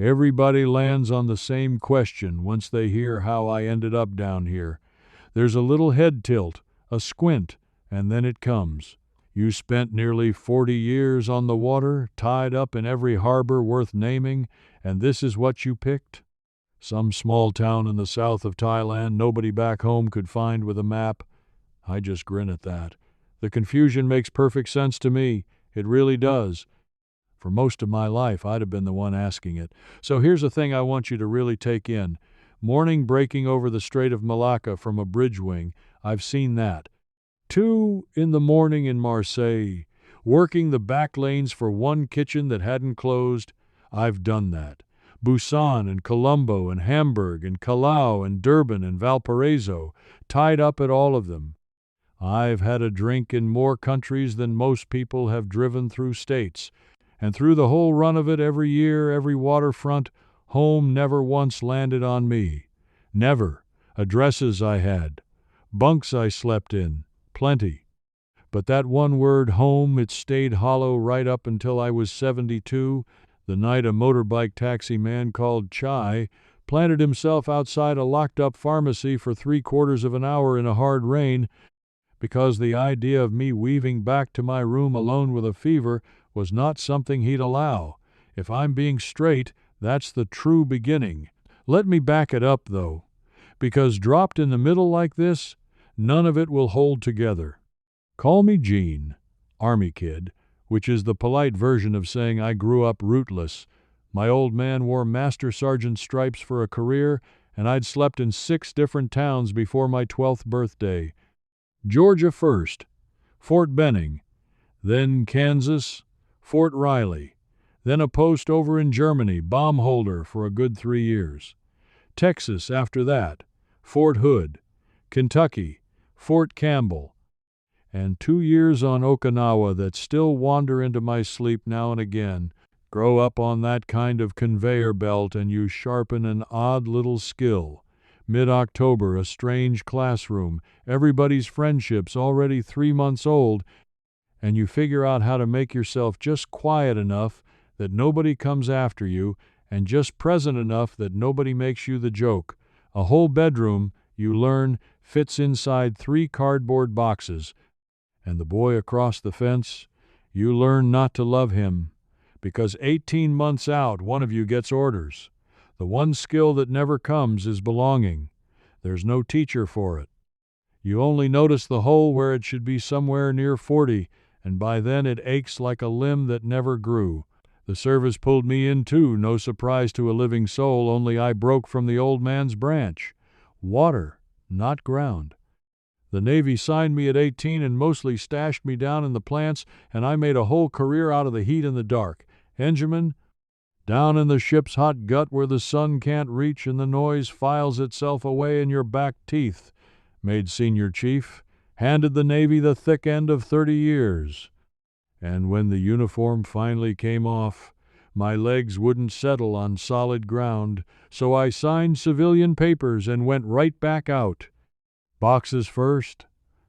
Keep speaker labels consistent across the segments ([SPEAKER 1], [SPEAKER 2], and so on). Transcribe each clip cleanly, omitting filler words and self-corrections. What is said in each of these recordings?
[SPEAKER 1] Everybody lands on the same question once they hear how I ended up down here. There's a little head tilt, a squint, and then it comes. You spent nearly 40 years on the water, tied up in every harbor worth naming, and this is what you picked? Some small town in the south of Thailand nobody back home could find with a map. I just grin at that. The confusion makes perfect sense to me. It really does. For most of my life, I'd have been the one asking it. So here's the thing I want you to really take in. Morning breaking over the Strait of Malacca from a bridge wing, I've seen that. 2 in the morning in Marseille, working the back lanes for one kitchen that hadn't closed, I've done that. Busan and Colombo and Hamburg and Callao and Durban and Valparaiso, tied up at all of them. I've had a drink in more countries than most people have driven through states. And through the whole run of it, every year, every waterfront, home never once landed on me. Never. Addresses I had. Bunks I slept in. Plenty. But that one word, home, it stayed hollow right up until I was 72, the night a motorbike taxi man called Chai planted himself outside a locked-up pharmacy for 3/4 of an hour in a hard rain, because the idea of me weaving back to my room alone with a fever was not something he'd allow. If I'm being straight, that's the true beginning. Let me back it up, though, because dropped in the middle like this, none of it will hold together. Call me Gene, Army kid, which is the polite version of saying I grew up rootless. My old man wore Master Sergeant stripes for a career, and I'd slept in 6 different towns before my 12th birthday. Georgia first, Fort Benning, then Kansas, Fort Riley, then a post over in Germany, bomb holder for a good 3 years. Texas after that, Fort Hood, Kentucky, Fort Campbell, and 2 years on Okinawa that still wander into my sleep now and again. Grow up on that kind of conveyor belt and you sharpen an odd little skill. Mid-October, a strange classroom, everybody's friendships already 3 months old, and you figure out how to make yourself just quiet enough that nobody comes after you, and just present enough that nobody makes you the joke. A whole bedroom, you learn, fits inside 3 cardboard boxes, and the boy across the fence, you learn not to love him, because 18 months out, one of you gets orders. The one skill that never comes is belonging. There's no teacher for it. You only notice the hole where it should be somewhere near 40, and by then it aches like a limb that never grew. The service pulled me in too, no surprise to a living soul, only I broke from the old man's branch. Water, not ground. The Navy signed me at 18 and mostly stashed me down in the plants, and I made a whole career out of the heat and the dark. Engineman, down in the ship's hot gut where the sun can't reach and the noise files itself away in your back teeth. Made senior chief, handed the Navy the thick end of 30 years. And when the uniform finally came off, my legs wouldn't settle on solid ground, so I signed civilian papers and went right back out. Boxes first,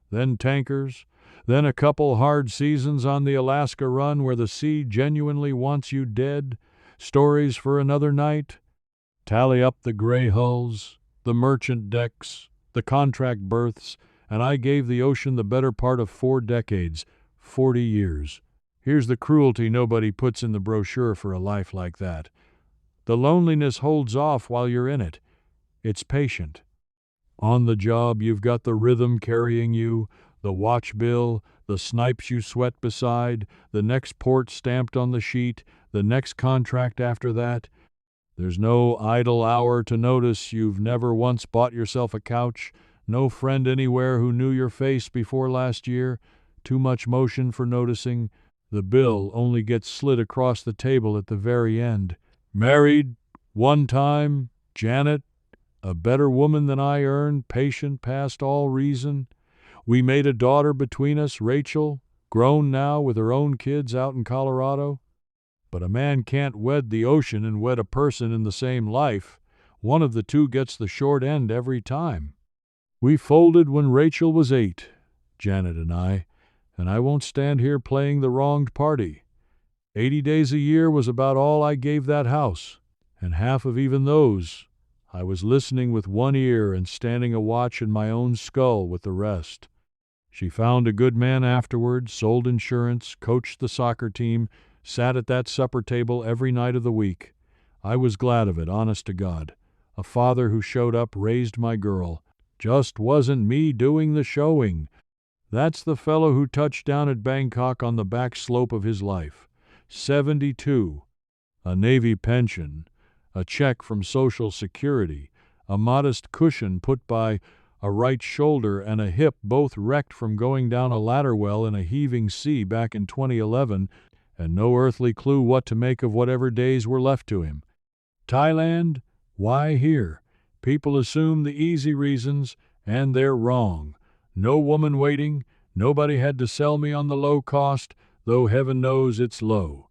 [SPEAKER 1] then tankers, then a couple hard seasons on the Alaska run where the sea genuinely wants you dead. Stories for another night. Tally up the gray hulls, the merchant decks, the contract berths, and I gave the ocean the better part of 4 decades, 40 years. Here's the cruelty nobody puts in the brochure for a life like that. The loneliness holds off while you're in it. It's patient. On the job, you've got the rhythm carrying you, the watch bill, the snipes you sweat beside, the next port stamped on the sheet, the next contract after that. There's no idle hour to notice you've never once bought yourself a couch, no friend anywhere who knew your face before last year, too much motion for noticing. The bill only gets slid across the table at the very end. Married, one time, Janet, a better woman than I earned, patient past all reason. We made a daughter between us, Rachel, grown now with her own kids out in Colorado. But a man can't wed the ocean and wed a person in the same life. One of the two gets the short end every time. We folded when Rachel was 8, Janet and I won't stand here playing the wronged party. 80 days a year was about all I gave that house, and half of even those I was listening with one ear and standing a watch in my own skull with the rest. She found a good man afterward, sold insurance, coached the soccer team, sat at that supper table every night of the week. I was glad of it, honest to God. A father who showed up, raised my girl. Just wasn't me doing the showing. That's the fellow who touched down at Bangkok on the back slope of his life. 72. A Navy pension, a check from Social Security, a modest cushion put by a right shoulder and a hip both wrecked from going down a ladder well in a heaving sea back in 2011, and no earthly clue what to make of whatever days were left to him. Thailand? Why here? People assume the easy reasons, and they're wrong. No woman waiting, nobody had to sell me on the low cost, though heaven knows it's low.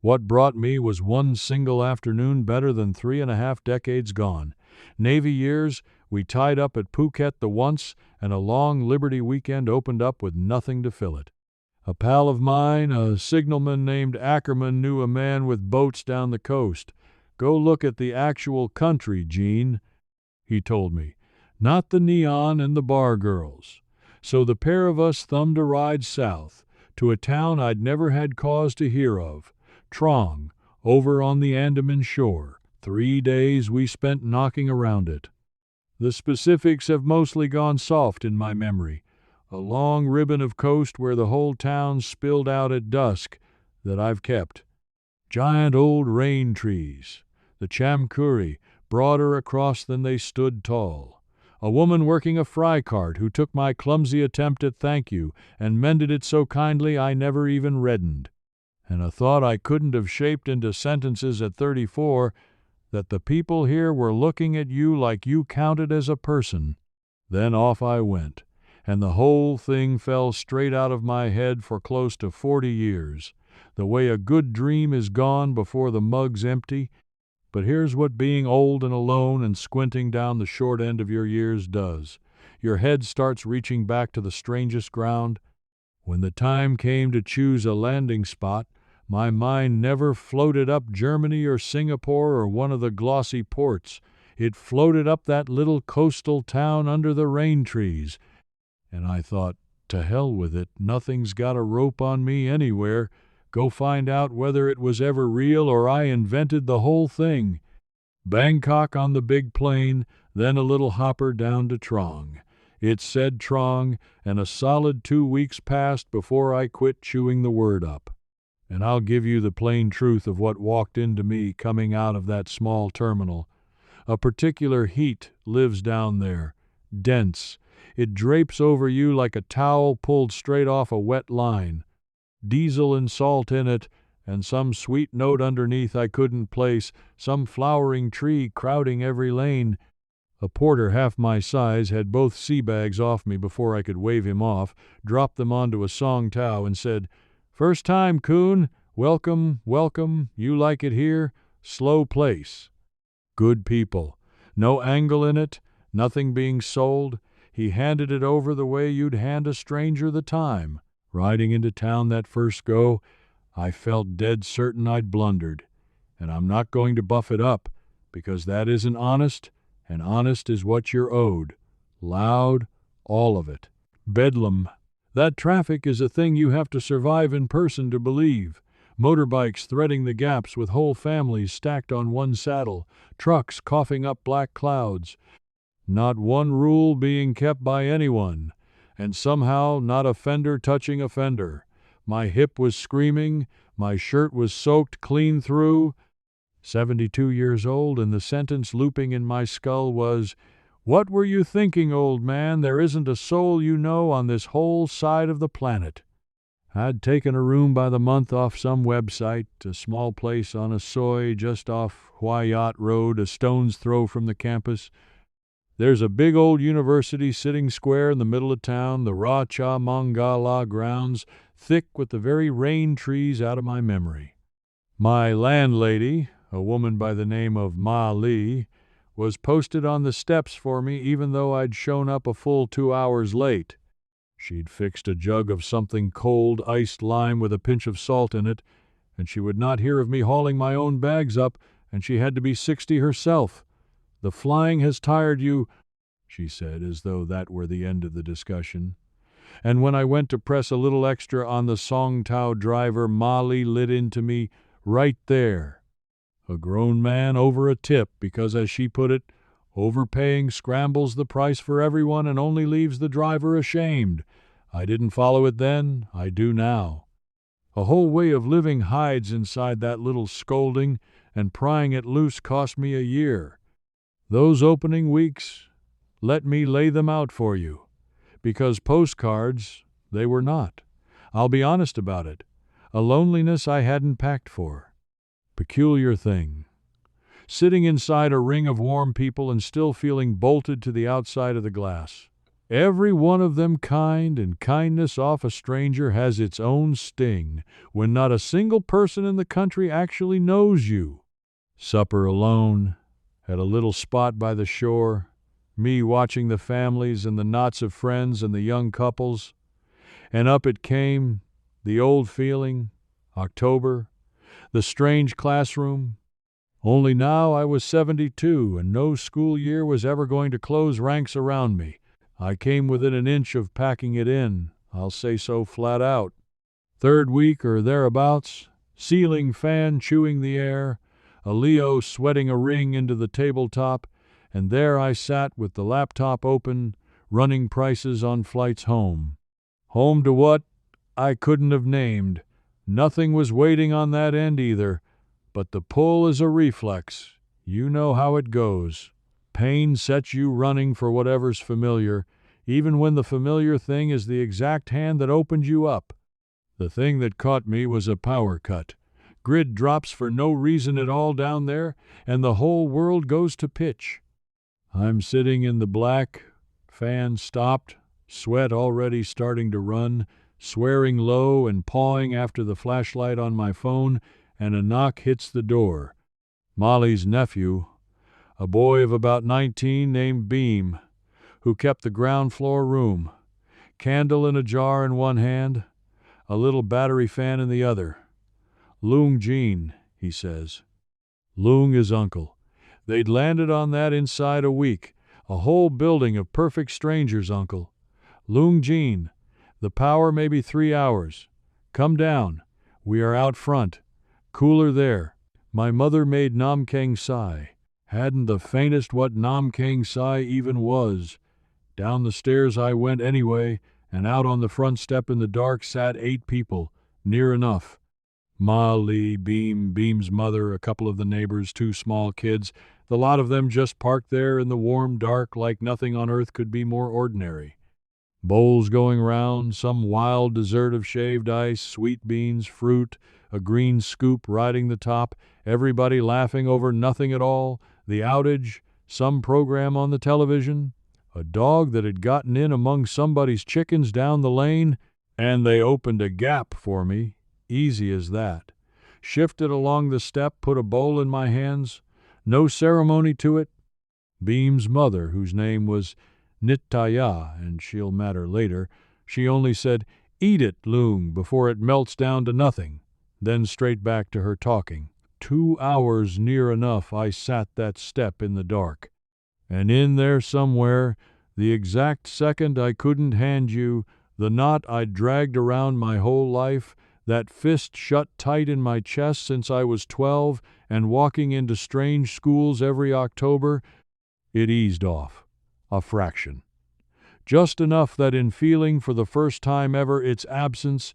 [SPEAKER 1] What brought me was one single afternoon better than 3.5 decades gone. Navy years, we tied up at Phuket the once, and a long Liberty weekend opened up with nothing to fill it. A pal of mine, a signalman named Ackerman, knew a man with boats down the coast. Go look at the actual country, Gene, he told me, not the neon and the bar girls. So the pair of us thumbed a ride south, to a town I'd never had cause to hear of, Trong, over on the Andaman shore. 3 days we spent knocking around it. The specifics have mostly gone soft in my memory. A long ribbon of coast where the whole town spilled out at dusk that I've kept. Giant old rain trees, the chamkuri, broader across than they stood tall. A woman working a fry cart who took my clumsy attempt at thank you and mended it so kindly I never even reddened. And a thought I couldn't have shaped into sentences at 34, that the people here were looking at you like you counted as a person. Then off I went, and the whole thing fell straight out of my head for close to 40 years, the way a good dream is gone before the mug's empty. But here's what being old and alone and squinting down the short end of your years does. Your head starts reaching back to the strangest ground. When the time came to choose a landing spot, my mind never floated up Germany or Singapore or one of the glossy ports. It floated up that little coastal town under the rain trees. And I thought, to hell with it, nothing's got a rope on me anywhere. Go find out whether it was ever real or I invented the whole thing. Bangkok on the big plane, then a little hopper down to Trong. It said Trong, and a solid 2 weeks passed before I quit chewing the word up. And I'll give you the plain truth of what walked into me coming out of that small terminal. A particular heat lives down there, dense. It drapes over you like a towel pulled straight off a wet line. Diesel and salt in it, and some sweet note underneath I couldn't place, some flowering tree crowding every lane. A porter half my size had both sea bags off me before I could wave him off, dropped them onto a song towel, and said, "First time, coon. Welcome, welcome. You like it here? Slow place." Good people. No angle in it, nothing being sold. He handed it over the way you'd hand a stranger the time. Riding into town that first go, I felt dead certain I'd blundered. And I'm not going to buff it up, because that isn't honest, and honest is what you're owed. Loud, all of it. Bedlam. That traffic is a thing you have to survive in person to believe. Motorbikes threading the gaps with whole families stacked on one saddle, trucks coughing up black clouds. Not one rule being kept by anyone, and somehow not a fender touching a fender. My hip was screaming, my shirt was soaked clean through. 72 years old, and the sentence looping in my skull was, "What were you thinking, old man? There isn't a soul you know on this whole side of the planet." I'd taken a room by the month off some website, a small place on a soi just off Huayat Road, a stone's throw from the campus. There's a big old university sitting square in the middle of town, the Racha Mangala grounds, thick with the very rain trees out of my memory. My landlady, a woman by the name of Ma Li, was posted on the steps for me even though I'd shown up a full 2 hours late. She'd fixed a jug of something cold, iced lime with a pinch of salt in it, and she would not hear of me hauling my own bags up and she had to be 60 herself. The flying has tired you, she said, as though that were the end of the discussion. And when I went to press a little extra on the Song Tao driver, Molly lit into me right there. A grown man over a tip because, as she put it, overpaying scrambles the price for everyone and only leaves the driver ashamed. I didn't follow it then, I do now. A whole way of living hides inside that little scolding, and prying it loose cost me a year. Those opening weeks, let me lay them out for you. Because postcards, they were not. I'll be honest about it. A loneliness I hadn't packed for. Peculiar thing. Sitting inside a ring of warm people and still feeling bolted to the outside of the glass. Every one of them kind, and kindness off a stranger has its own sting when not a single person in the country actually knows you. Supper alone, at a little spot by the shore, me watching the families and the knots of friends and the young couples. And up it came, the old feeling, October, the strange classroom. Only now I was 72, and no school year was ever going to close ranks around me. I came within an inch of packing it in, I'll say so flat out. Third week or thereabouts, ceiling fan chewing the air, a Leo sweating a ring into the tabletop, and there I sat with the laptop open, running prices on flights home. Home to what? I couldn't have named. Nothing was waiting on that end either, but the pull is a reflex. You know how it goes. Pain sets you running for whatever's familiar, even when the familiar thing is the exact hand that opened you up. The thing that caught me was a power cut. Grid drops for no reason at all down there, and the whole world goes to pitch. I'm sitting in the black, fan stopped, sweat already starting to run, swearing low and pawing after the flashlight on my phone, and a knock hits the door. Molly's nephew, a boy of about 19 named Beam, who kept the ground floor room, candle in a jar in one hand, a little battery fan in the other. Loong Jean, he says. Loong is uncle. They'd landed on that inside a week, a whole building of perfect strangers, uncle. Loong Jean, the power maybe 3 hours. Come down. We are out front. Cooler there. My mother made Nam Kang Sai. Hadn't the faintest what Nam Kang Sai even was. Down the stairs I went anyway, and out on the front step in the dark sat 8 people, near enough. Ma Lee, Beam's mother, a couple of the neighbors, 2 small kids, the lot of them just parked there in the warm dark like nothing on earth could be more ordinary. Bowls going round, some wild dessert of shaved ice, sweet beans, fruit, a green scoop riding the top, everybody laughing over nothing at all, the outage, some program on the television, a dog that had gotten in among somebody's chickens down the lane, and they opened a gap for me, easy as that. Shifted along the step, put a bowl in my hands, no ceremony to it. Beam's mother, whose name was Nitaya, and she'll matter later, she only said, "Eat it, Loong, before it melts down to nothing," then straight back to her talking. 2 hours near enough I sat that step in the dark. And in there somewhere, the exact second I couldn't hand you, the knot I'd dragged around my whole life, that fist shut tight in my chest since I was 12 and walking into strange schools every October, it eased off. A fraction. Just enough that in feeling for the first time ever its absence,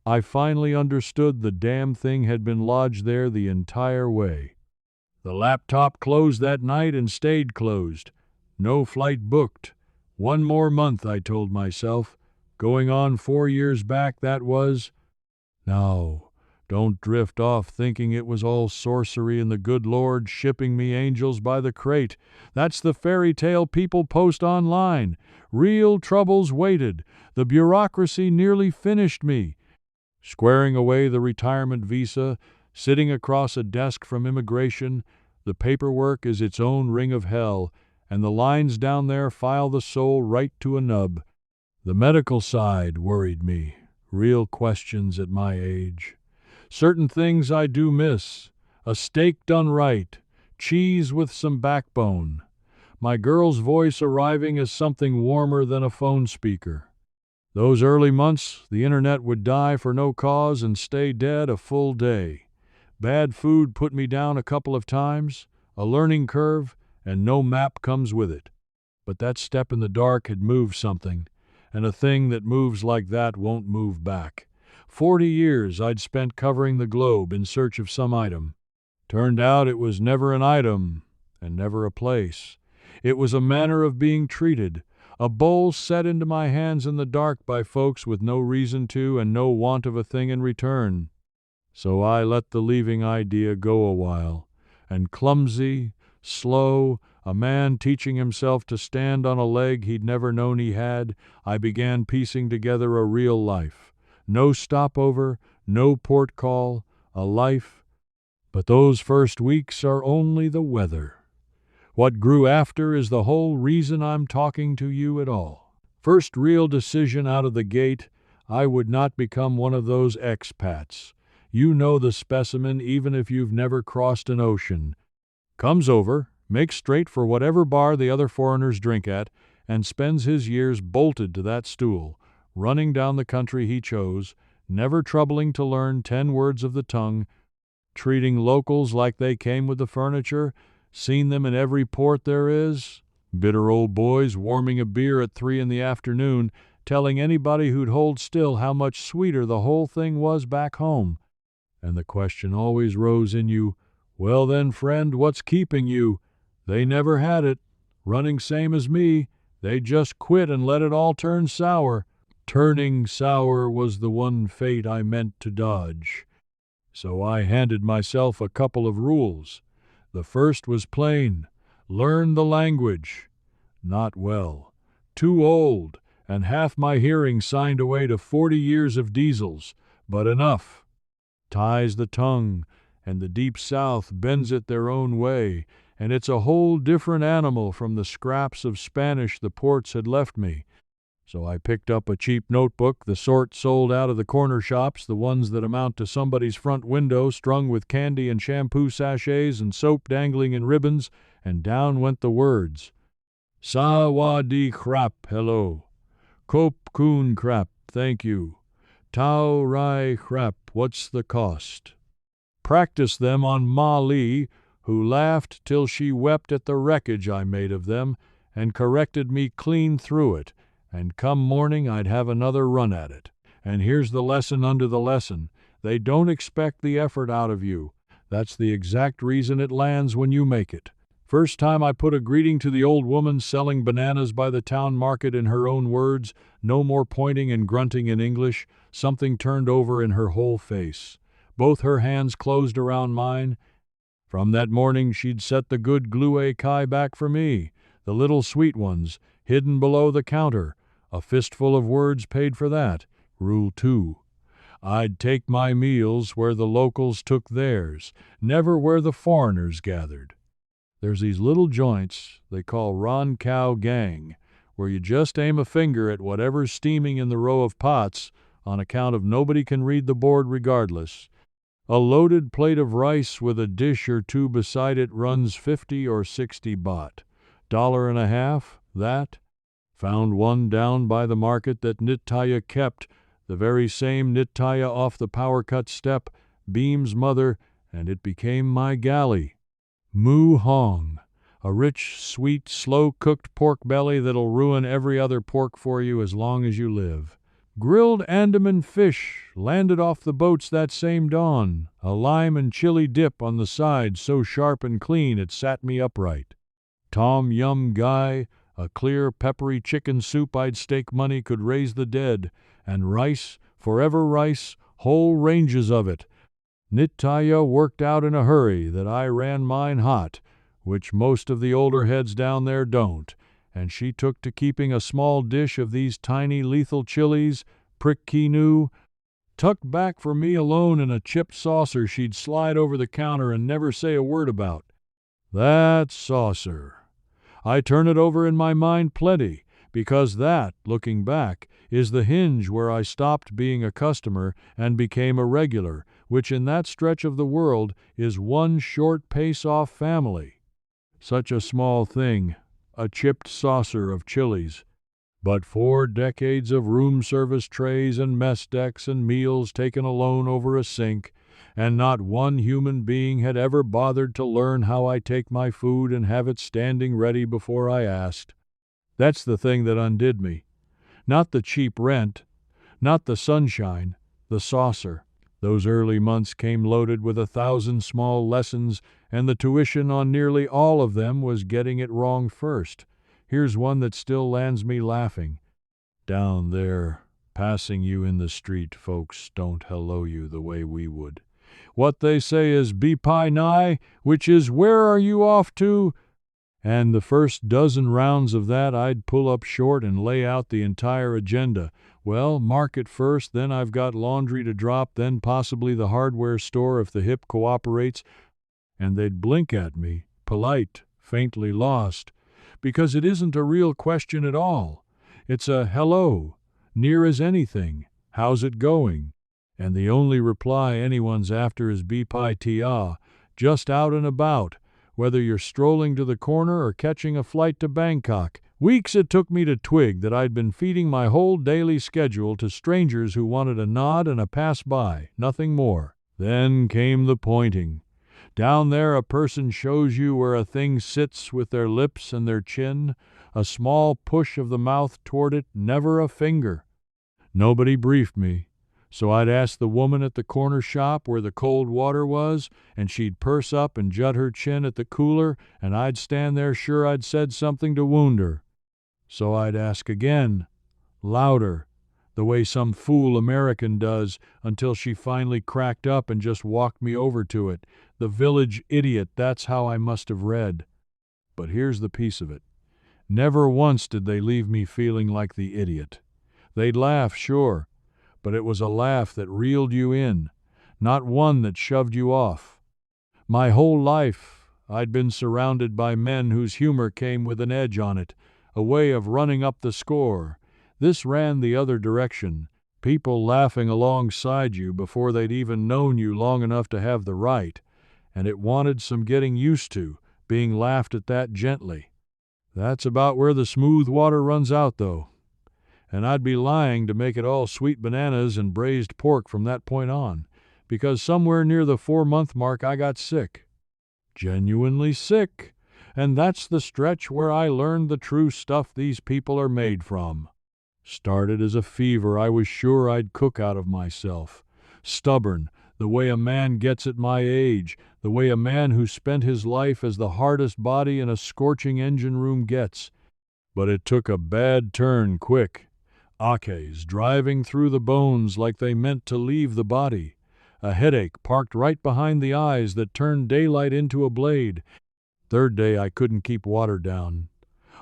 [SPEAKER 1] I finally understood the damn thing had been lodged there the entire way. The laptop closed that night and stayed closed. No flight booked. 1 more month, I told myself. Going on 4 years back, that was. Now, don't drift off thinking it was all sorcery and the good Lord shipping me angels by the crate. That's the fairy tale people post online. Real troubles waited. The bureaucracy nearly finished me. Squaring away the retirement visa, sitting across a desk from immigration, the paperwork is its own ring of hell, and the lines down there file the soul right to a nub. The medical side worried me. Real questions at my age. Certain things I do miss. a steak done right, cheese with some backbone. My girl's voice arriving as something warmer than a phone speaker. Those early months, the internet would die for no cause and stay dead a full day. Bad food put me down a couple of times, a learning curve, and no map comes with it. But that step in the dark had moved something, and a thing that moves like that won't move back. 40 years I'd spent covering the globe in search of some item. Turned out it was never an item, and never a place. It was a manner of being treated, a bowl set into my hands in the dark by folks with no reason to and no want of a thing in return. So I let the leaving idea go a while, and clumsy, slow, a man teaching himself to stand on a leg he'd never known he had, I began piecing together a real life. No stopover, no port call, a life. But those first weeks are only the weather. What grew after is the whole reason I'm talking to you at all. First real decision out of the gate, I would not become one of those expats. You know the specimen even if you've never crossed an ocean. Comes over, makes straight for whatever bar the other foreigners drink at, and spends his years bolted to that stool, running down the country he chose, never troubling to learn 10 words of the tongue, treating locals like they came with the furniture, seen them in every port there is, bitter old boys warming a beer at 3 in the afternoon, telling anybody who'd hold still how much sweeter the whole thing was back home. And the question always rose in you, well then, friend, what's keeping you? They never had it. Running same as me. They just quit and let it all turn sour. Turning sour was the one fate I meant to dodge. So I handed myself a couple of rules. The first was plain. Learn the language. Not well. Too old, and half my hearing signed away to 40 years of diesels, but enough. Ties the tongue, and the deep south bends it their own way, and it's a whole different animal from the scraps of Spanish the ports had left me. So I picked up a cheap notebook, the sort sold out of the corner shops, the ones that amount to somebody's front window strung with candy and shampoo sachets and soap dangling in ribbons, and down went the words. Sawadee krap, hello. Kop kun krap, thank you. Tau rai krap, what's the cost? Practiced them on Ma Li, who laughed till she wept at the wreckage I made of them, and corrected me clean through it, and come morning I'd have another run at it. And here's the lesson under the lesson. They don't expect the effort out of you. That's the exact reason it lands when you make it. First time I put a greeting to the old woman selling bananas by the town market in her own words, no more pointing and grunting in English, something turned over in her whole face. Both her hands closed around mine. From that morning she'd set the good glue kai back for me, the little sweet ones, hidden below the counter. A fistful of words paid for that. Rule 2. I'd take my meals where the locals took theirs, never where the foreigners gathered. There's these little joints they call Ron Cow Gang, where you just aim a finger at whatever's steaming in the row of pots, on account of nobody can read the board regardless. A loaded plate of rice with a dish or two beside it runs 50 or 60 baht. $1.50, that? Found one down by the market that Nitaya kept, the very same Nitaya off the power-cut step, Beam's mother, and it became my galley. Mu Hong, a rich, sweet, slow-cooked pork belly that'll ruin every other pork for you as long as you live. Grilled Andaman fish landed off the boats that same dawn, a lime and chili dip on the side so sharp and clean it sat me upright. Tom Yum Gai, a clear, peppery chicken soup I'd stake money could raise the dead, and rice, forever rice, whole ranges of it. Nitaya worked out in a hurry that I ran mine hot, which most of the older heads down there don't, and she took to keeping a small dish of these tiny lethal chilies, prick quinu, tucked back for me alone in a chipped saucer she'd slide over the counter and never say a word about. That saucer. I turn it over in my mind plenty, because that, looking back, is the hinge where I stopped being a customer and became a regular, which in that stretch of the world is one short pace-off family. Such a small thing, a chipped saucer of chilies. But 4 decades of room service trays and mess decks and meals taken alone over a sink, and not one human being had ever bothered to learn how I take my food and have it standing ready before I asked. That's the thing that undid me. Not the cheap rent, not the sunshine, the saucer. Those early months came loaded with 1,000 small lessons, and the tuition on nearly all of them was getting it wrong first. Here's one that still lands me laughing. Down there, passing you in the street, folks don't hello you the way we would. What they say is "Bipai nai," which is "Where are you off to?" And the first dozen rounds of that I'd pull up short and lay out the entire agenda. Well, market first, then I've got laundry to drop, then possibly the hardware store if the hip cooperates. And they'd blink at me, polite, faintly lost, because it isn't a real question at all. It's a hello, near as anything, how's it going? And the only reply anyone's after is "Bipai tia," just out and about, whether you're strolling to the corner or catching a flight to Bangkok. Weeks it took me to twig that I'd been feeding my whole daily schedule to strangers who wanted a nod and a pass-by, nothing more. Then came the pointing. Down there a person shows you where a thing sits with their lips and their chin, a small push of the mouth toward it, never a finger. Nobody briefed me. So I'd ask the woman at the corner shop where the cold water was, and she'd purse up and jut her chin at the cooler, and I'd stand there sure I'd said something to wound her. So I'd ask again, louder, the way some fool American does, until she finally cracked up and just walked me over to it. The village idiot, that's how I must have read. But here's the piece of it. Never once did they leave me feeling like the idiot. They'd laugh, sure, but it was a laugh that reeled you in, not one that shoved you off. My whole life I'd been surrounded by men whose humor came with an edge on it, a way of running up the score. This ran the other direction, people laughing alongside you before they'd even known you long enough to have the right, and it wanted some getting used to, being laughed at that gently. That's about where the smooth water runs out, though. And I'd be lying to make it all sweet bananas and braised pork from that point on, because somewhere near the 4-month mark I got sick. Genuinely sick. And that's the stretch where I learned the true stuff these people are made from. Started as a fever I was sure I'd cook out of myself. Stubborn, the way a man gets at my age, the way a man who spent his life as the hardest body in a scorching engine room gets. But it took a bad turn quick. Akes driving through the bones like they meant to leave the body. A headache parked right behind the eyes that turned daylight into a blade. Third day I couldn't keep water down.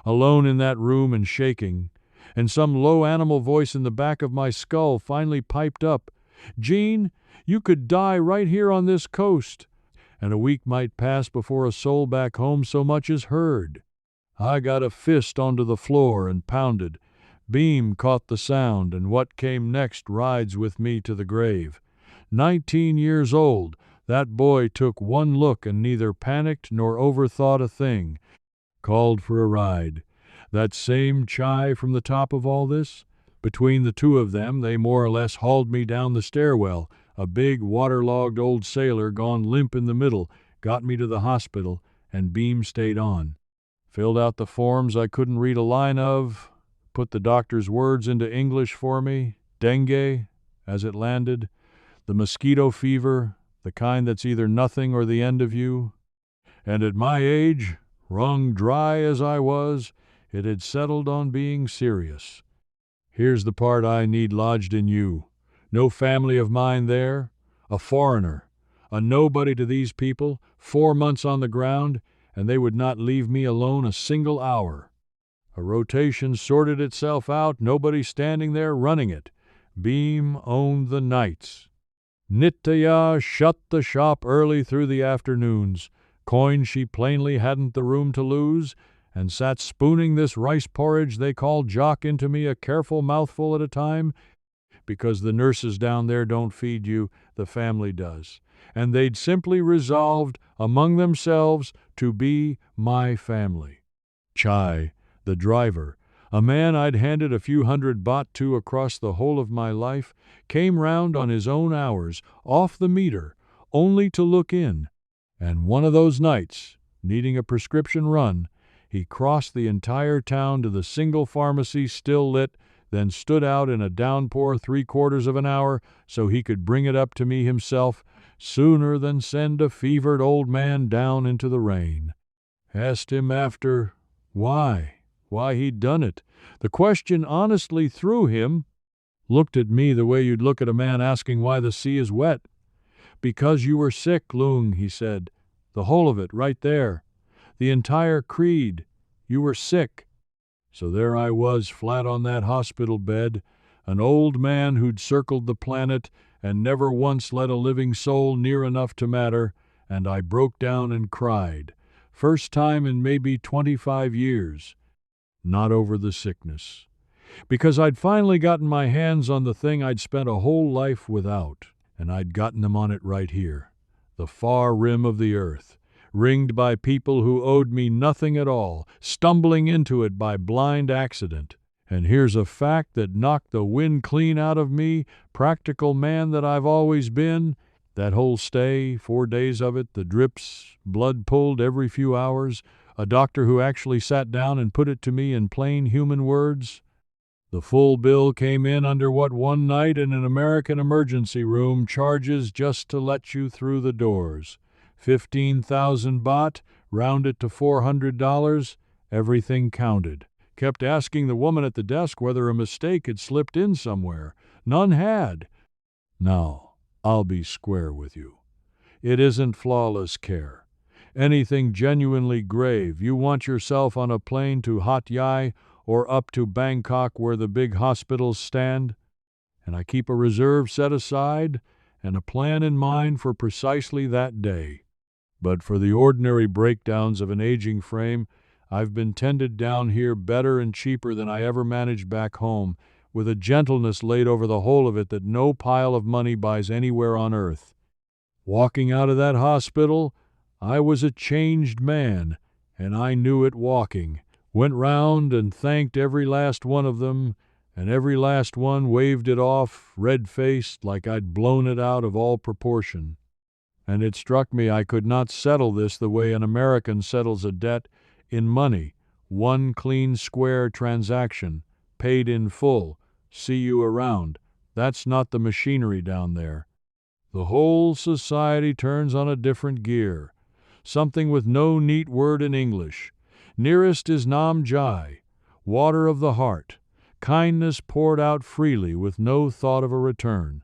[SPEAKER 1] Alone in that room and shaking. And some low animal voice in the back of my skull finally piped up, "Gene, you could die right here on this coast." And a week might pass before a soul back home so much as heard. I got a fist onto the floor and pounded. Beam caught the sound, and what came next rides with me to the grave. 19 years old, that boy took one look and neither panicked nor overthought a thing. Called for a ride. That same chai from the top of all this? Between the two of them, they more or less hauled me down the stairwell. A big, waterlogged old sailor gone limp in the middle got me to the hospital, and Beam stayed on. Filled out the forms I couldn't read a line of, put the doctor's words into English for me, dengue, as it landed, the mosquito fever, the kind that's either nothing or the end of you. And at my age, wrung dry as I was, it had settled on being serious. Here's the part I need lodged in you. No family of mine there, a foreigner, a nobody to these people, 4 months on the ground, and they would not leave me alone a single hour. A rotation sorted itself out, nobody standing there running it. Beam owned the nights. Nitaya shut the shop early through the afternoons, coin she plainly hadn't the room to lose, and sat spooning this rice porridge they called jock into me a careful mouthful at a time. because the nurses down there don't feed you, the family does. And they'd simply resolved among themselves to be my family. Chai, the driver, a man I'd handed a few hundred baht to across the whole of my life, came round on his own hours, off the meter, only to look in. And one of those nights, needing a prescription run, he crossed the entire town to the single pharmacy still lit, then stood out in a downpour 3/4 of an hour so he could bring it up to me himself, sooner than send a fevered old man down into the rain. Asked him after why he'd done it. The question honestly threw him. Looked at me the way you'd look at a man asking why the sea is wet. Because you were sick, Lung, he said. The whole of it, right there. The entire creed. You were sick. So there I was, flat on that hospital bed, an old man who'd circled the planet and never once let a living soul near enough to matter, and I broke down and cried. First time in maybe 25 years. Not over the sickness. Because I'd finally gotten my hands on the thing I'd spent a whole life without, and I'd gotten them on it right here, the far rim of the earth, ringed by people who owed me nothing at all, stumbling into it by blind accident. And here's a fact that knocked the wind clean out of me, practical man that I've always been. That whole stay, 4 days of it, the drips, blood pulled every few hours, a doctor who actually sat down and put it to me in plain human words. The full bill came in under what one night in an American emergency room charges just to let you through the doors. 15,000 baht, round it to $400, everything counted. Kept asking the woman at the desk whether a mistake had slipped in somewhere. None had. Now, I'll be square with you. It isn't flawless care. Anything genuinely grave, you want yourself on a plane to Hat Yai or up to Bangkok where the big hospitals stand, and I keep a reserve set aside and a plan in mind for precisely that day. But for the ordinary breakdowns of an aging frame, I've been tended down here better and cheaper than I ever managed back home, with a gentleness laid over the whole of it that no pile of money buys anywhere on earth. Walking out of that hospital, I was a changed man, and I knew it walking. Went round and thanked every last one of them, and every last one waved it off, red-faced, like I'd blown it out of all proportion. And it struck me I could not settle this the way an American settles a debt, in money, one clean square transaction, paid in full, see you around. That's not the machinery down there. The whole society turns on a different gear, something with no neat word in English. Nearest is Nam Jai, water of the heart, kindness poured out freely with no thought of a return.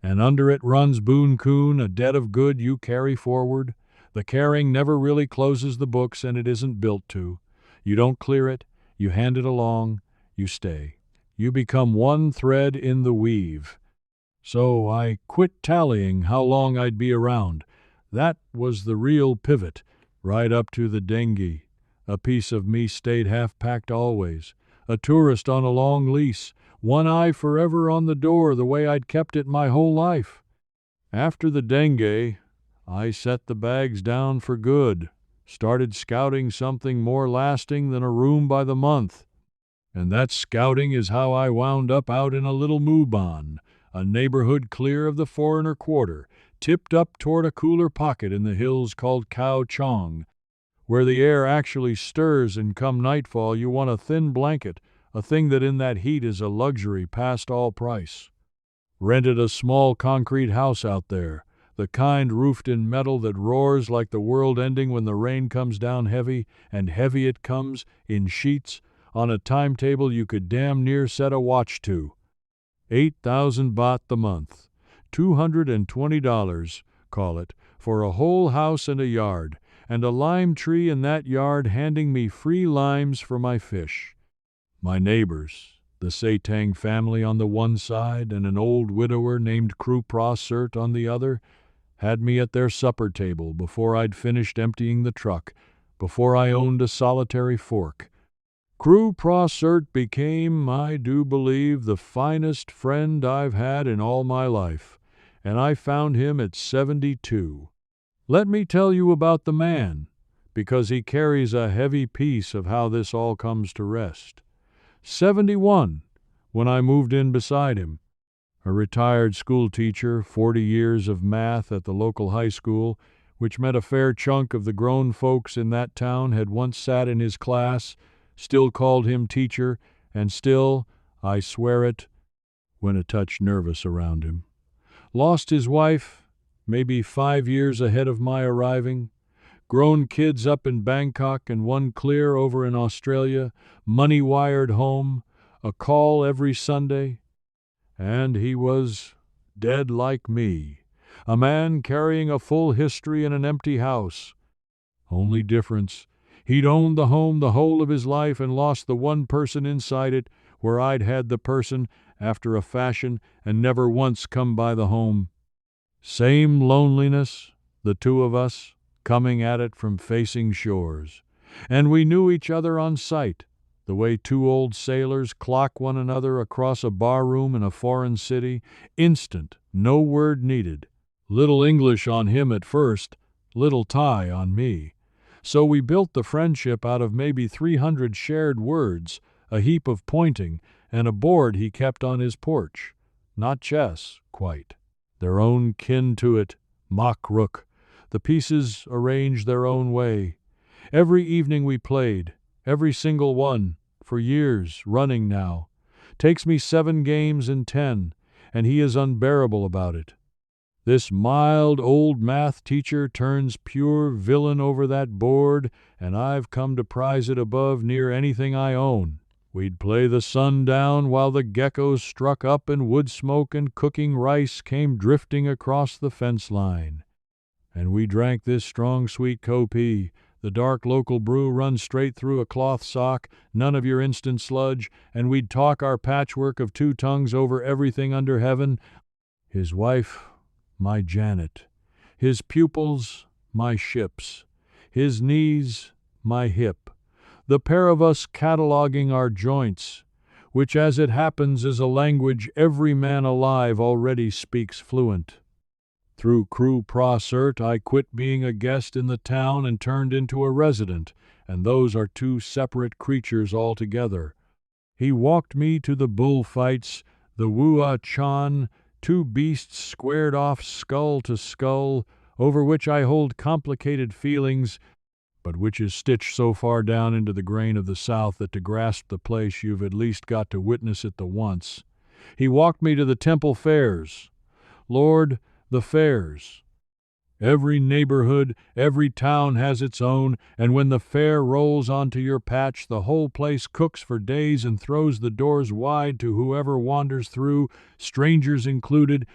[SPEAKER 1] And under it runs Boon Kun, a debt of good you carry forward. The caring never really closes the books, and it isn't built to. You don't clear it, you hand it along, you stay. You become one thread in the weave. So I quit tallying how long I'd be around. That was the real pivot, right up to the dengue. A piece of me stayed half-packed always, a tourist on a long lease, one eye forever on the door the way I'd kept it my whole life. After the dengue, I set the bags down for good, started scouting something more lasting than a room by the month. And that scouting is how I wound up out in a little Muban, a neighborhood clear of the foreigner quarter, tipped up toward a cooler pocket in the hills called Khao Chong, where the air actually stirs, and come nightfall you want a thin blanket, a thing that in that heat is a luxury past all price. Rented a small concrete house out there, the kind roofed in metal that roars like the world ending when the rain comes down heavy, and heavy it comes, in sheets, on a timetable you could damn near set a watch to. 8,000 baht the month, $220, call it, for a whole house and a yard, and a lime tree in that yard handing me free limes for my fish. My neighbors, the Satang family on the one side and an old widower named Krupra Sert on the other, had me at their supper table before I'd finished emptying the truck, before I owned a solitary fork. Crew Prosert became, I do believe, the finest friend I've had in all my life, and I found him at 72. Let me tell you about the man, because he carries a heavy piece of how this all comes to rest. 71, when I moved in beside him. A retired school teacher, 40 years of math at the local high school, which meant a fair chunk of the grown folks in that town had once sat in his class, still called him teacher, and still, I swear it, went a touch nervous around him. Lost his wife, maybe 5 years ahead of my arriving. Grown kids up in Bangkok and one clear over in Australia, money wired home, a call every Sunday. And he was dead like me, a man carrying a full history in an empty house. Only difference, he'd owned the home the whole of his life and lost the one person inside it, where I'd had the person after a fashion and never once come by the home. Same loneliness, the two of us, coming at it from facing shores. And we knew each other on sight, the way two old sailors clock one another across a barroom in a foreign city, instant, no word needed. Little English on him at first, little Thai on me. So we built the friendship out of maybe 300 shared words, a heap of pointing, and a board he kept on his porch. Not chess, quite. Their own kin to it, mock rook. The pieces arranged their own way. Every evening we played, every single one, for years, running now. Takes me 7 games in 10, and he is unbearable about it. This mild old math teacher turns pure villain over that board, and I've come to prize it above near anything I own. We'd play the sun down while the geckos struck up and wood smoke and cooking rice came drifting across the fence line. And we drank this strong sweet kopi. The dark local brew runs straight through a cloth sock, none of your instant sludge, and we'd talk our patchwork of 2 tongues over everything under heaven. His wife, my Janet. His pupils, my ships. His knees, my hip. The pair of us cataloging our joints, which as it happens is a language every man alive already speaks fluent. Through Crew Prosert, I quit being a guest in the town and turned into a resident, and those are 2 separate creatures altogether. He walked me to the bullfights, the Wua Chan, 2 beasts squared off skull to skull, over which I hold complicated feelings, but which is stitched so far down into the grain of the South that to grasp the place you've at least got to witness it the once. He walked me to the temple fairs. Lord, the fairs. Every neighborhood, every town has its own, and when the fair rolls onto your patch, the whole place cooks for days and throws the doors wide to whoever wanders through, strangers included,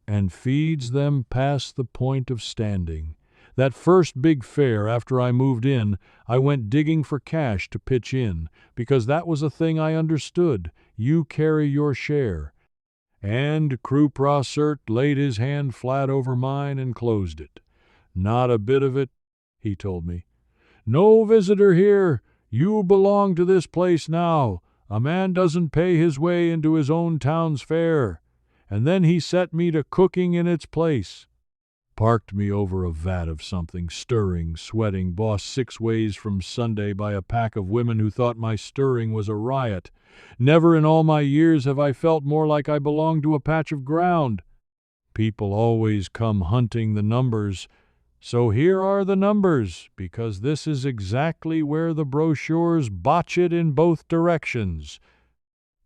[SPEAKER 1] and feeds them past the point of standing. That first big fair after I moved in, I went digging for cash to pitch in, because that was a thing I understood. You carry your share. And Crew Prosert laid his hand flat over mine and closed it. Not a bit of it, he told me. No visitor here. You belong to this place now. A man doesn't pay his way into his own town's fair. And then he set me to cooking in its place. Parked me over a vat of something, stirring, sweating, bossed 6 ways from Sunday by a pack of women who thought my stirring was a riot. Never in all my years have I felt more like I belonged to a patch of ground. People always come hunting the numbers, so here are the numbers, because this is exactly where the brochures botch it in both directions.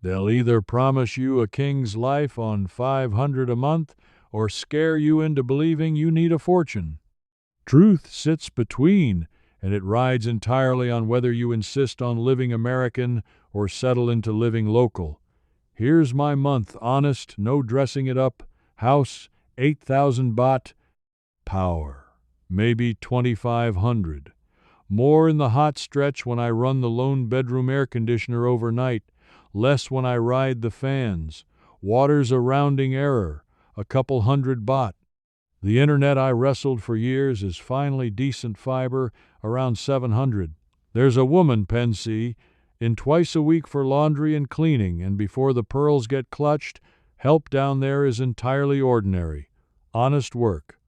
[SPEAKER 1] They'll either promise you a king's life on $500 a month, or scare you into believing you need a fortune. Truth sits between, and it rides entirely on whether you insist on living American or settle into living local. Here's my month, honest, no dressing it up, house, 8,000 baht, power, maybe 2,500. More in the hot stretch when I run the lone bedroom air conditioner overnight, less when I ride the fans. Water's a rounding error, a couple 100 baht. The internet I wrestled for years is finally decent fiber, around 700. There's a woman, Pensy, In twice a week for laundry and cleaning, and before the pearls get clutched, help down there is entirely ordinary. Honest work.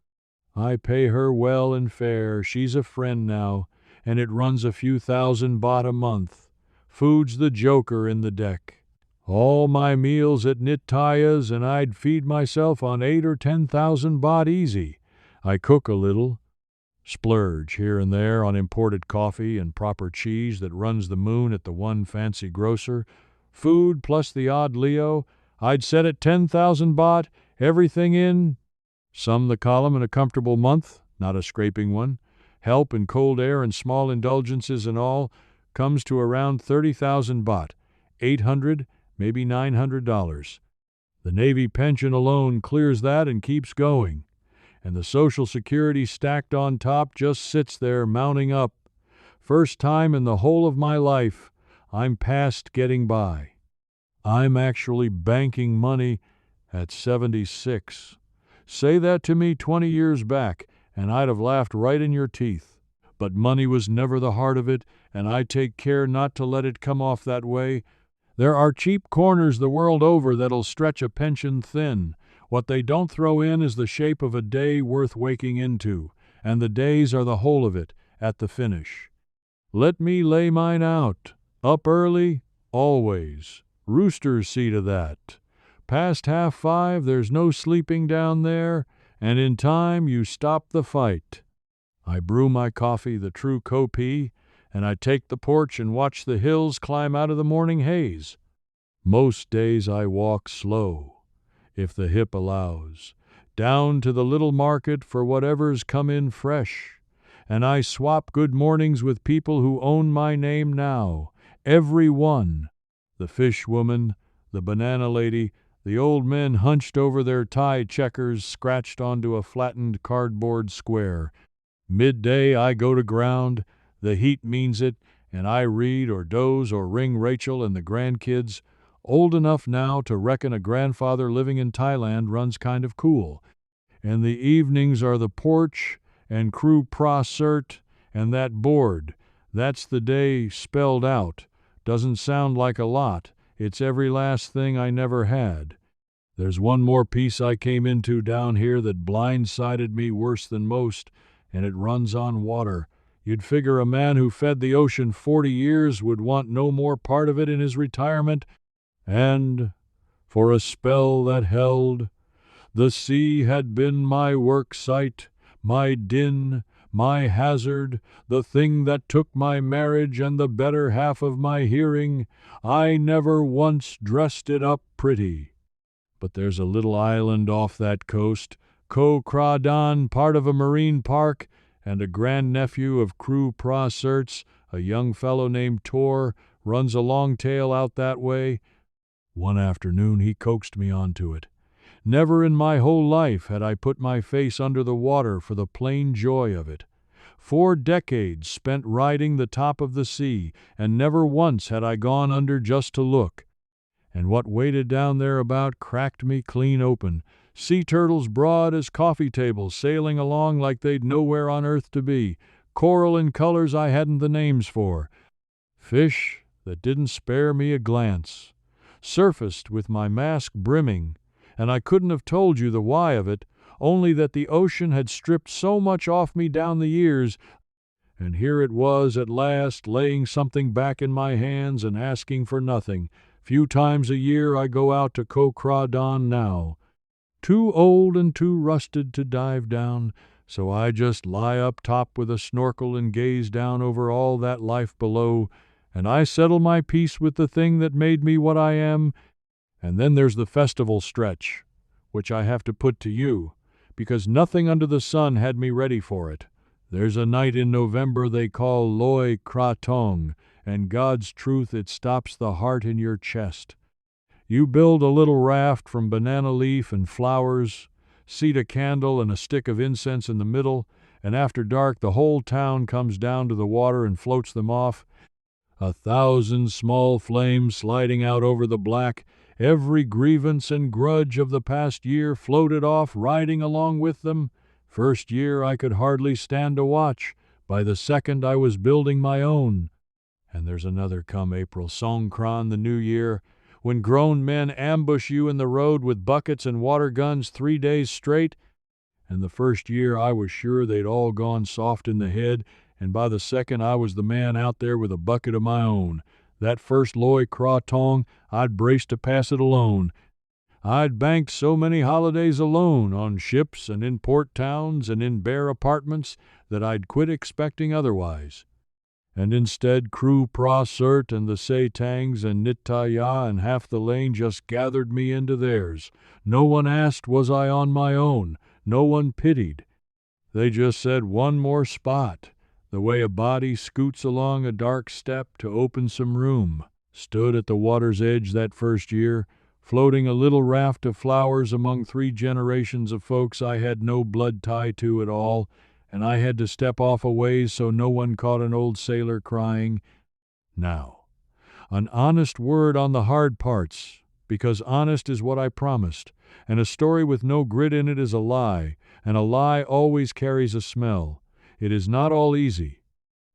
[SPEAKER 1] I pay her well and fair, she's a friend now, and it runs a few thousand baht a month. Food's the joker in the deck. All my meals at Nitaya's, and I'd feed myself on 8 or 10,000 baht easy. I cook a little, splurge here and there on imported coffee and proper cheese that runs the moon at the one fancy grocer. Food plus the odd Leo, I'd set at 10,000 baht, everything in. Sum the column in a comfortable month, not a scraping one. Help and cold air and small indulgences and all, comes to around 30,000 baht, 800, maybe $900. The Navy pension alone clears that and keeps going. And the Social Security stacked on top just sits there mounting up. First time in the whole of my life, I'm past getting by. I'm actually banking money at 76. Say that to me 20 years back, and I'd have laughed right in your teeth. But money was never the heart of it, and I take care not to let it come off that way. There are cheap corners the world over that'll stretch a pension thin. What they don't throw in is the shape of a day worth waking into, and the days are the whole of it at the finish. Let me lay mine out. Up early, always. Roosters see to that. Past 5:30, there's no sleeping down there, and in time you stop the fight. I brew my coffee, the true kopi, and I take the porch and watch the hills climb out of the morning haze. Most days I walk slow, if the hip allows, down to the little market for whatever's come in fresh, and I swap good mornings with people who own my name now, every one. The fish woman, the banana lady, the old men hunched over their tie checkers scratched onto a flattened cardboard square. Midday I go to ground, the heat means it, and I read or doze or ring Rachel and the grandkids, old enough now to reckon a grandfather living in Thailand runs kind of cool. And the evenings are the porch and crew pra-cert and that board. That's the day spelled out. Doesn't sound like a lot. It's every last thing I never had. There's one more piece I came into down here that blindsided me worse than most, and it runs on water. You'd figure a man who fed the ocean 40 years would want no more part of it in his retirement. And, for a spell that held, the sea had been my work site, my din, my hazard, the thing that took my marriage and the better half of my hearing. I never once dressed it up pretty. But there's a little island off that coast, Koh Kradan, part of a marine park, and a grandnephew of crew pra-certs, a young fellow named Tor, runs a long tail out that way. One afternoon he coaxed me onto it. Never in my whole life had I put my face under the water for the plain joy of it. 4 decades spent riding the top of the sea, and never once had I gone under just to look. And what waited down there about cracked me clean open. Sea turtles broad as coffee tables sailing along like they'd nowhere on earth to be. Coral in colors I hadn't the names for. Fish that didn't spare me a glance. Surfaced with my mask brimming, and I couldn't have told you the why of it, only that the ocean had stripped so much off me down the years, and here it was at last laying something back in my hands and asking for nothing. Few times a year I go out to Koh Kradan now. Too old and too rusted to dive down, so I just lie up top with a snorkel and gaze down over all that life below, and I settle my peace with the thing that made me what I am. And then there's the festival stretch, which I have to put to you, because nothing under the sun had me ready for it. There's a night in November they call Loi Kratong, and God's truth, it stops the heart in your chest. You build a little raft from banana leaf and flowers, seat a candle and a stick of incense in the middle, and after dark the whole town comes down to the water and floats them off. 1,000 small flames sliding out over the black, every grievance and grudge of the past year floated off, riding along with them. First year I could hardly stand to watch. By the second I was building my own. And there's another come April, Songkran, the new year, when grown men ambush you in the road with buckets and water guns 3 days straight. And the first year I was sure they'd all gone soft in the head, and by the second I was the man out there with a bucket of my own. That first Loy Craw Tong, I'd braced to pass it alone. I'd banked so many holidays alone on ships and in port towns and in bare apartments that I'd quit expecting otherwise. And instead, Crew Pra Cert and the Saytangs and Nitaya and half the lane just gathered me into theirs. No one asked was I on my own. No one pitied. They just said one more spot, the way a body scoots along a dark step to open some room. Stood at the water's edge that first year, floating a little raft of flowers among 3 generations of folks I had no blood tie to at all, and I had to step off a ways so no one caught an old sailor crying. Now, an honest word on the hard parts, because honest is what I promised, and a story with no grit in it is a lie, and a lie always carries a smell. It is not all easy.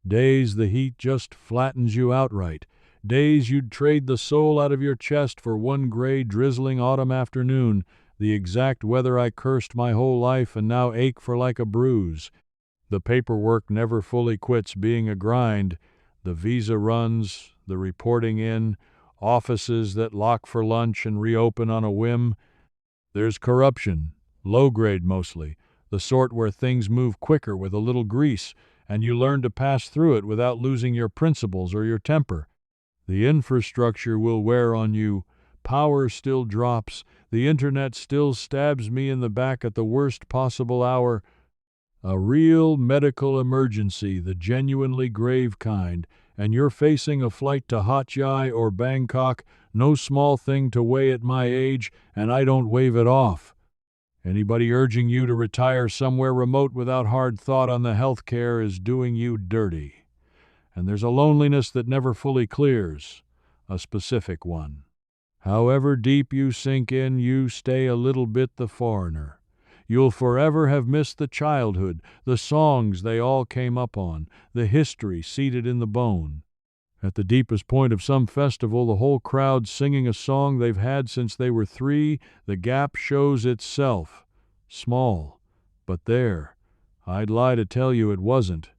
[SPEAKER 1] Days the heat just flattens you outright. Days you'd trade the soul out of your chest for one gray, drizzling autumn afternoon, the exact weather I cursed my whole life and now ache for like a bruise. The paperwork never fully quits being a grind. The visa runs, the reporting in, offices that lock for lunch and reopen on a whim. There's corruption, low-grade mostly, the sort where things move quicker with a little grease, and you learn to pass through it without losing your principles or your temper. The infrastructure will wear on you. Power still drops. The internet still stabs me in the back at the worst possible hour. A real medical emergency, the genuinely grave kind, and you're facing a flight to Hat Yai or Bangkok, no small thing to weigh at my age, and I don't wave it off. Anybody urging you to retire somewhere remote without hard thought on the health care is doing you dirty. And there's a loneliness that never fully clears, a specific one. However deep you sink in, you stay a little bit the foreigner. You'll forever have missed the childhood, the songs they all came up on, the history seated in the bone. At the deepest point of some festival, the whole crowd singing a song they've had since they were 3, the gap shows itself. Small, but there. I'd lie to tell you it wasn't.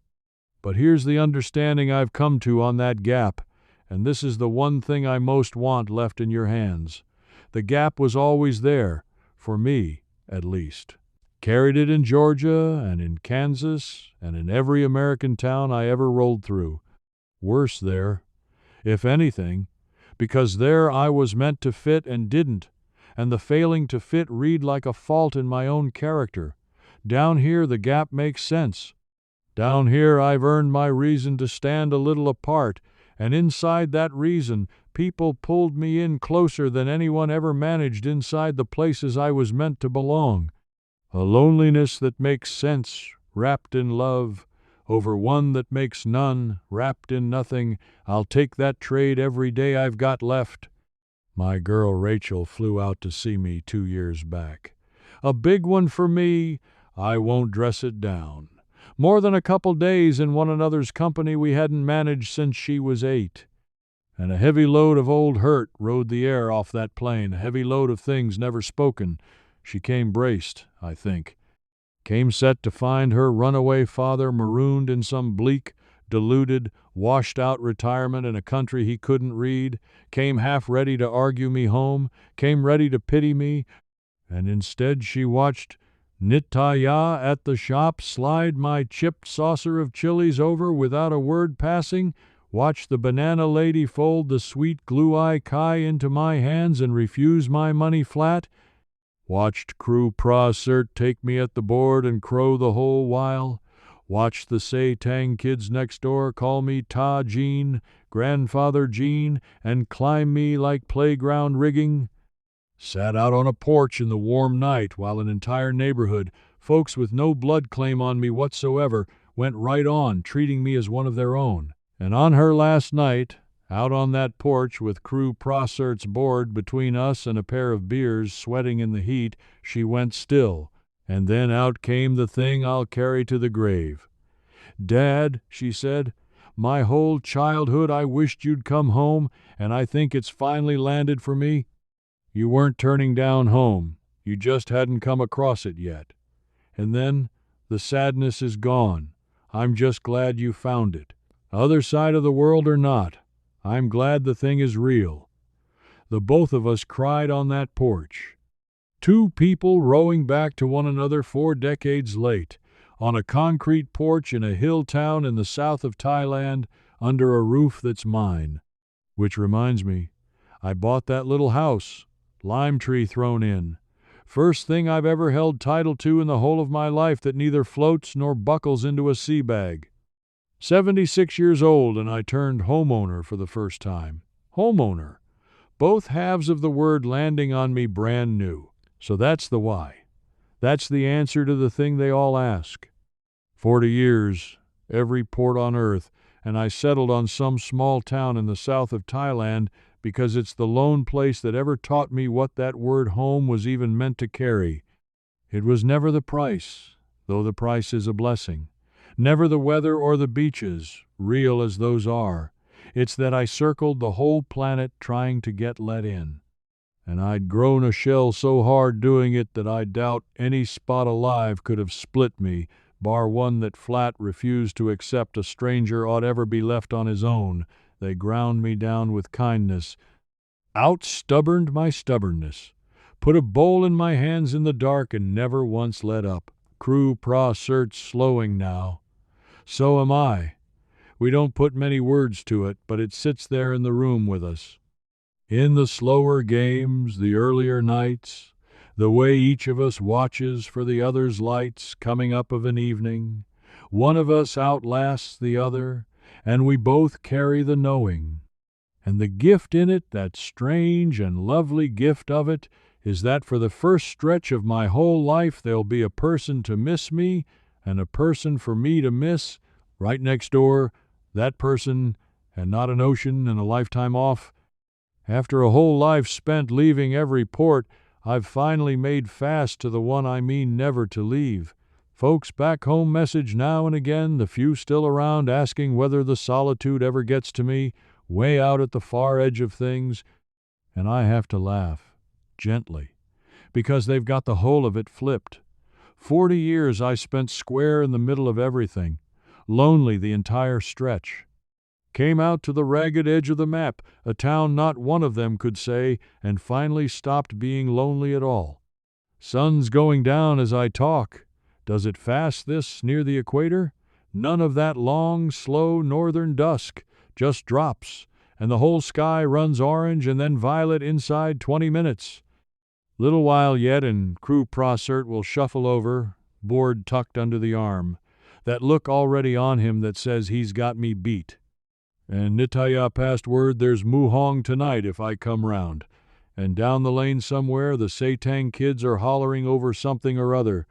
[SPEAKER 1] But here's the understanding I've come to on that gap, and this is the one thing I most want left in your hands. The gap was always there, for me, at least. Carried it in Georgia and in Kansas and in every American town I ever rolled through. Worse there, if anything, because there I was meant to fit and didn't, and the failing to fit read like a fault in my own character. Down here the gap makes sense. Down here I've earned my reason to stand a little apart, and inside that reason people pulled me in closer than anyone ever managed inside the places I was meant to belong. A loneliness that makes sense, wrapped in love, over one that makes none, wrapped in nothing. I'll take that trade every day I've got left. My girl Rachel flew out to see me 2 years back. A big one for me. I won't dress it down. More than a couple days in one another's company we hadn't managed since she was 8. And a heavy load of old hurt rode the air off that plane, a heavy load of things never spoken. She came braced, I think. Came set to find her runaway father marooned in some bleak, deluded, washed-out retirement in a country he couldn't read, came half ready to argue me home, came ready to pity me, and instead she watched Nitaya at the shop slide my chipped saucer of chilies over without a word passing, watched the banana lady fold the sweet glue-eye kai into my hands and refuse my money flat, watched Crew Pra Cert take me at the board and crow the whole while, watched the Say Tang kids next door call me Ta Jean, Grandfather Jean, and climb me like playground rigging, sat out on a porch in the warm night while an entire neighborhood, folks with no blood claim on me whatsoever, went right on treating me as one of their own. And on her last night, out on that porch with Crew Pra Cert's board between us and a pair of beers sweating in the heat, she went still, and then out came the thing I'll carry to the grave. "Dad," she said, My whole childhood I wished you'd come home, and I think it's finally landed for me. You weren't turning down home. You just hadn't come across it yet. And then the sadness is gone. I'm just glad you found it. Other side of the world or not, I'm glad the thing is real. The both of us cried on that porch. Two people rowing back to one another 4 decades late, on a concrete porch in a hill town in the south of Thailand, under a roof that's mine. Which reminds me, I bought that little house, lime tree thrown in. First thing I've ever held title to in the whole of my life that neither floats nor buckles into a sea bag. 76 years old, and I turned homeowner for the first time. Homeowner. Both halves of the word landing on me brand new. So that's the why. That's the answer to the thing they all ask. 40 years, every port on earth, and I settled on some small town in the south of Thailand because it's the lone place that ever taught me what that word home was even meant to carry. It was never the price, though the price is a blessing. Never the weather or the beaches, real as those are. It's that I circled the whole planet trying to get let in. And I'd grown a shell so hard doing it that I doubt any spot alive could have split me, bar one that flat refused to accept a stranger ought ever be left on his own. They ground me down with kindness, out-stubborned my stubbornness, put a bowl in my hands in the dark and never once let up. Crew pra search slowing now. So am I. We don't put many words to it, but it sits there in the room with us. In the slower games, the earlier nights, the way each of us watches for the other's lights coming up of an evening, one of us outlasts the other, and we both carry the knowing. And the gift in it, that strange and lovely gift of it, is that for the first stretch of my whole life there'll be a person to miss me and a person for me to miss, right next door, that person, and not an ocean and a lifetime off. After a whole life spent leaving every port, I've finally made fast to the one I mean never to leave. Folks back home message now and again, the few still around asking whether the solitude ever gets to me, way out at the far edge of things, and I have to laugh, gently, because they've got the whole of it flipped. 40 years I spent square in the middle of everything, lonely the entire stretch. Came out to the ragged edge of the map, a town not one of them could say, and finally stopped being lonely at all. Sun's going down as I talk. Does it fast this near the equator? None of that long, slow northern dusk, just drops, and the whole sky runs orange and then violet inside 20 minutes. Little while yet and Crew Prossert will shuffle over, board tucked under the arm, that look already on him that says he's got me beat. And Nitaya passed word there's Muhong tonight if I come round. And down the lane somewhere the Satang kids are hollering over something or other.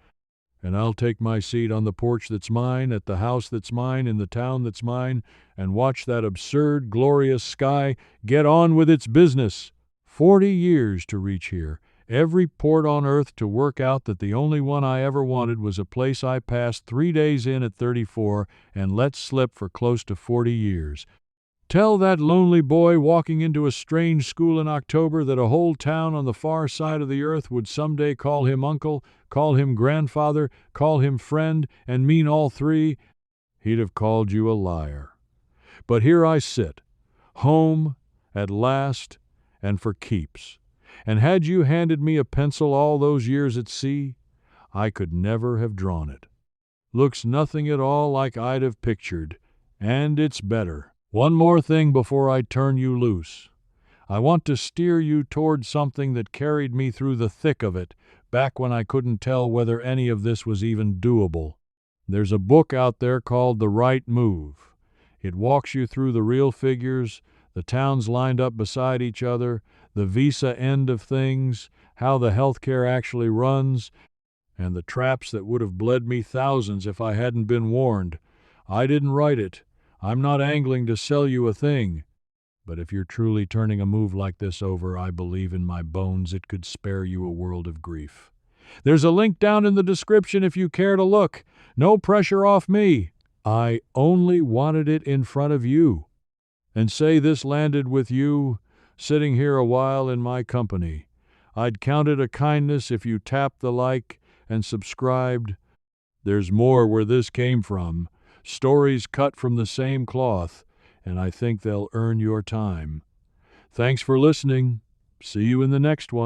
[SPEAKER 1] And I'll take my seat on the porch that's mine, at the house that's mine, in the town that's mine, and watch that absurd, glorious sky get on with its business. 40 years to reach here. Every port on earth to work out that the only one I ever wanted was a place I passed 3 days in at 34 and let slip for close to 40 years. Tell that lonely boy walking into a strange school in October that a whole town on the far side of the earth would someday call him uncle, call him grandfather, call him friend, and mean all three, he'd have called you a liar. But here I sit, home, at last, and for keeps. And had you handed me a pencil all those years at sea, I could never have drawn it. Looks nothing at all like I'd have pictured, and it's better. One more thing before I turn you loose. I want to steer you toward something that carried me through the thick of it, back when I couldn't tell whether any of this was even doable. There's a book out there called The Right Move. It walks you through the real figures, the towns lined up beside each other, the visa end of things, how the healthcare actually runs, and the traps that would have bled me thousands if I hadn't been warned. I didn't write it. I'm not angling to sell you a thing. But if you're truly turning a move like this over, I believe in my bones it could spare you a world of grief. There's a link down in the description if you care to look. No pressure off me. I only wanted it in front of you. And say this landed with you, sitting here a while in my company. I'd count it a kindness if you tapped the like and subscribed. There's more where this came from, stories cut from the same cloth, and I think they'll earn your time. Thanks for listening. See you in the next one.